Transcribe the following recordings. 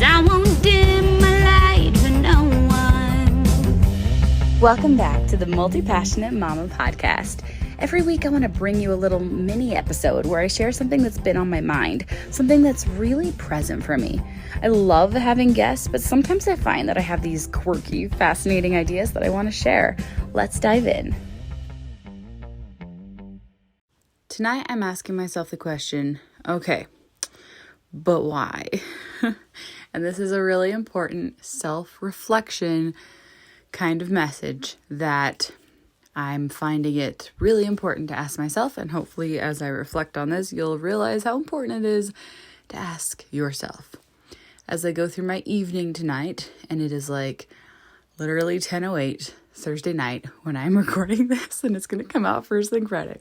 I won't dim my light for no one. Welcome back to the Multi-Passionate Mama podcast. Every week I want to bring you a little mini episode where I share something that's been on my mind, something that's really present for me. I love having guests, but sometimes I find that I have these quirky, fascinating ideas that I want to share. Let's dive in. Tonight I'm asking myself the question, okay, but why? And this is a really important self-reflection kind of message that I'm finding it really important to ask myself, and hopefully as I reflect on this, you'll realize how important it is to ask yourself. As I go through my evening tonight, and it is like literally 10:08 Thursday night when I'm recording this, and it's going to come out first thing Friday.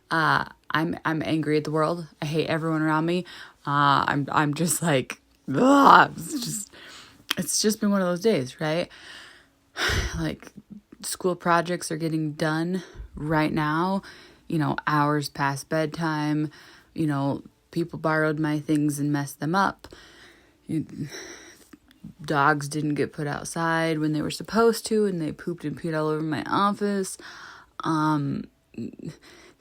I'm angry at the world. I hate everyone around me. I'm just like, ugh, it's just been one of those days, right? Like school projects are getting done right now, hours past bedtime, people borrowed my things and messed them up. Dogs didn't get put outside when they were supposed to, and they pooped and peed all over my office.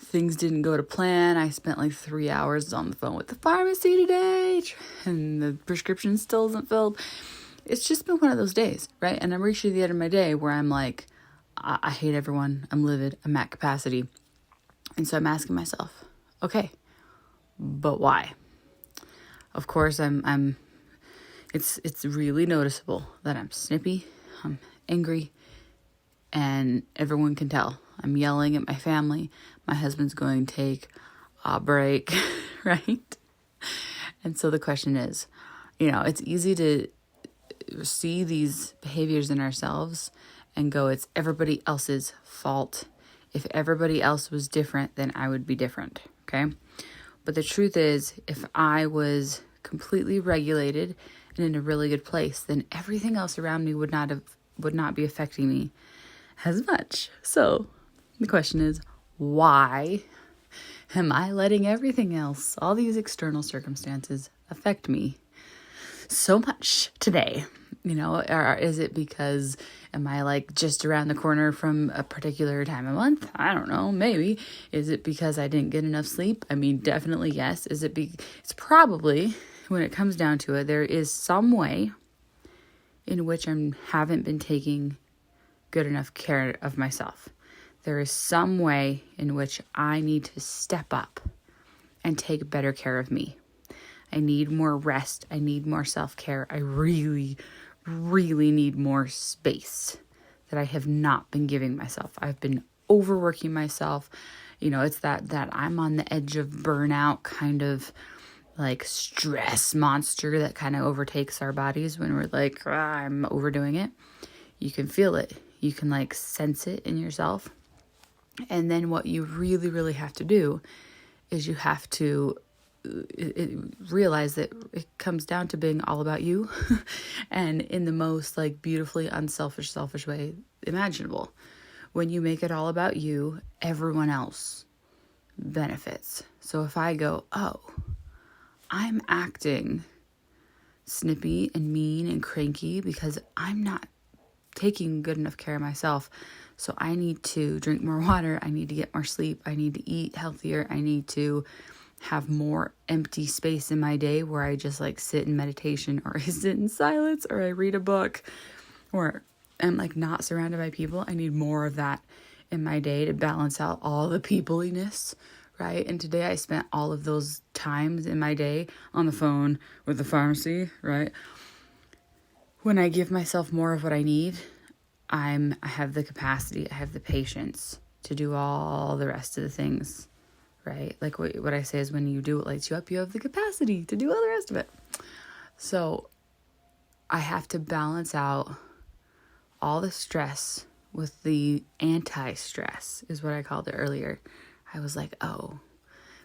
Things didn't go to plan. I spent like 3 hours on the phone with the pharmacy today, and the prescription still isn't filled. It's just been one of those days, right? And I'm reaching the end of my day where I'm like, I hate everyone. I'm livid. I'm at capacity. And so I'm asking myself, okay, but why? Of course, it's really noticeable that I'm snippy, I'm angry, and everyone can tell. I'm yelling at my family. My husband's going to take a break, right? And so the question is, it's easy to see these behaviors in ourselves and go, it's everybody else's fault. If everybody else was different, then I would be different, okay? But the truth is, if I was completely regulated and in a really good place, then everything else around me would not be affecting me as much. So the question is, why am I letting everything else, all these external circumstances, affect me so much today? Or is it because, am I like just around the corner from a particular time of month? I don't know, maybe. Is it because I didn't get enough sleep? I mean, definitely yes. It's probably, when it comes down to it, there is some way in which I haven't been taking good enough care of myself. There is some way in which I need to step up and take better care of me. I need more rest. I need more self-care. I really, really need more space that I have not been giving myself. I've been overworking myself. It's that I'm on the edge of burnout kind of like stress monster that kind of overtakes our bodies when we're like, I'm overdoing it. You can feel it. You can like sense it in yourself. And then what you really, really have to do is you have to realize that it comes down to being all about you and in the most like beautifully unselfish, selfish way imaginable. When you make it all about you, everyone else benefits. So if I go, I'm acting snippy and mean and cranky because I'm not taking good enough care of myself. So I need to drink more water. I need to get more sleep. I need to eat healthier. I need to have more empty space in my day where I just like sit in meditation, or I sit in silence, or I read a book, or I'm like not surrounded by people. I need more of that in my day to balance out all the peopliness, right? And today I spent all of those times in my day on the phone with the pharmacy, right? When I give myself more of what I need, I have the capacity, I have the patience to do all the rest of the things, right? Like what I say is, when you do what lights you up, you have the capacity to do all the rest of it. So I have to balance out all the stress with the anti-stress, is what I called it earlier. I was like,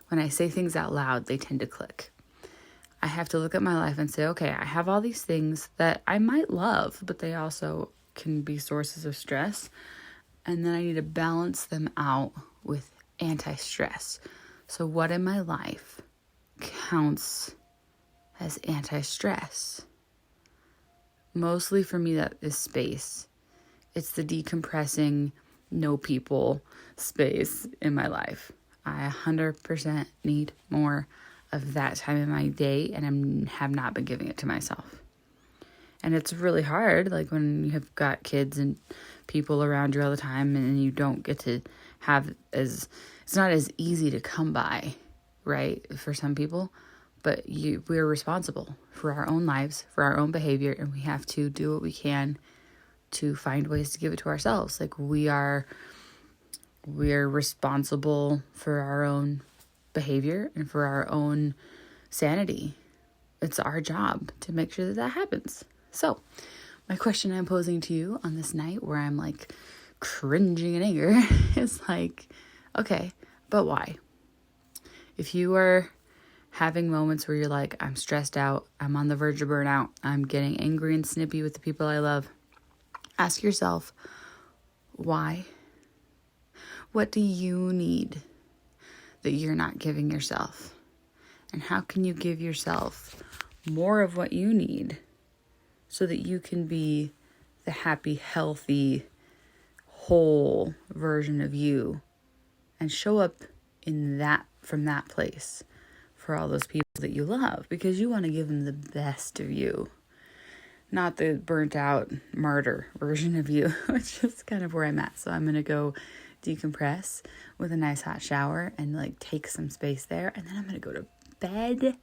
when I say things out loud, they tend to click. I have to look at my life and say, okay, I have all these things that I might love, but they also can be sources of stress. And then I need to balance them out with anti-stress. So what in my life counts as anti-stress? mostly for me, that is space. It's the decompressing, no people space in my life. I 100% need more of that time in my day, and I have not been giving it to myself. And it's really hard, like when you have got kids and people around you all the time, and you don't get to have it's not as easy to come by, right, for some people. But we're responsible for our own lives, for our own behavior, and we have to do what we can to find ways to give it to ourselves. Like we're responsible for our own behavior and for our own sanity. It's our job to make sure that happens. So my question I'm posing to you on this night where I'm like cringing in anger is like, okay, but why? If you are having moments where you're like, I'm stressed out, I'm on the verge of burnout, I'm getting angry and snippy with the people I love, ask yourself, why? What do you need that you're not giving yourself? And how can you give yourself more of what you need so that you can be the happy, healthy, whole version of you and show up from that place for all those people that you love, because you want to give them the best of you, not the burnt out martyr version of you, which is kind of where I'm at. So I'm going to go decompress with a nice hot shower and like take some space there. And then I'm going to go to bed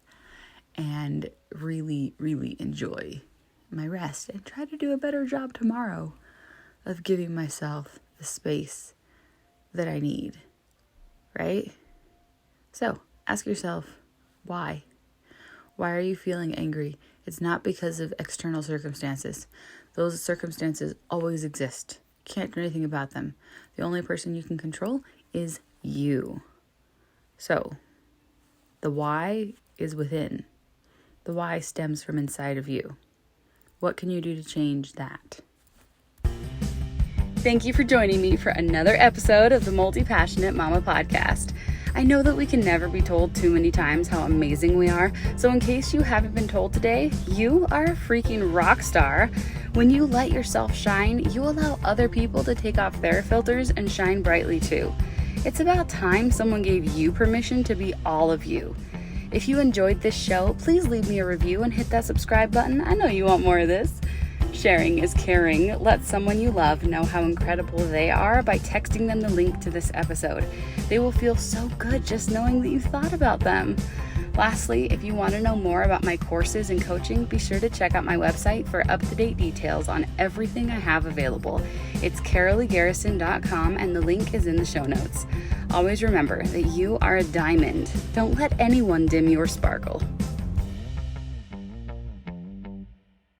and really, really enjoy my rest and try to do a better job tomorrow of giving myself the space that I need, right? So ask yourself, why? Why are you feeling angry? It's not because of external circumstances. Those circumstances always exist. You can't do anything about them. The only person you can control is you. So the why is within. The why stems from inside of you. What can you do to change that? Thank you for joining me for another episode of the Multi-Passionate Mama Podcast. I know that we can never be told too many times how amazing we are, so in case you haven't been told today, you are a freaking rock star. When you let yourself shine, you allow other people to take off their filters and shine brightly too. It's about time someone gave you permission to be all of you. If you enjoyed this show, please leave me a review and hit that subscribe button. I know you want more of this. Sharing is caring. Let someone you love know how incredible they are by texting them the link to this episode. They will feel so good just knowing that you thought about them. Lastly, if you want to know more about my courses and coaching, be sure to check out my website for up-to-date details on everything I have available. It's caroleegarrison.com and the link is in the show notes. Always remember that you are a diamond. Don't let anyone dim your sparkle.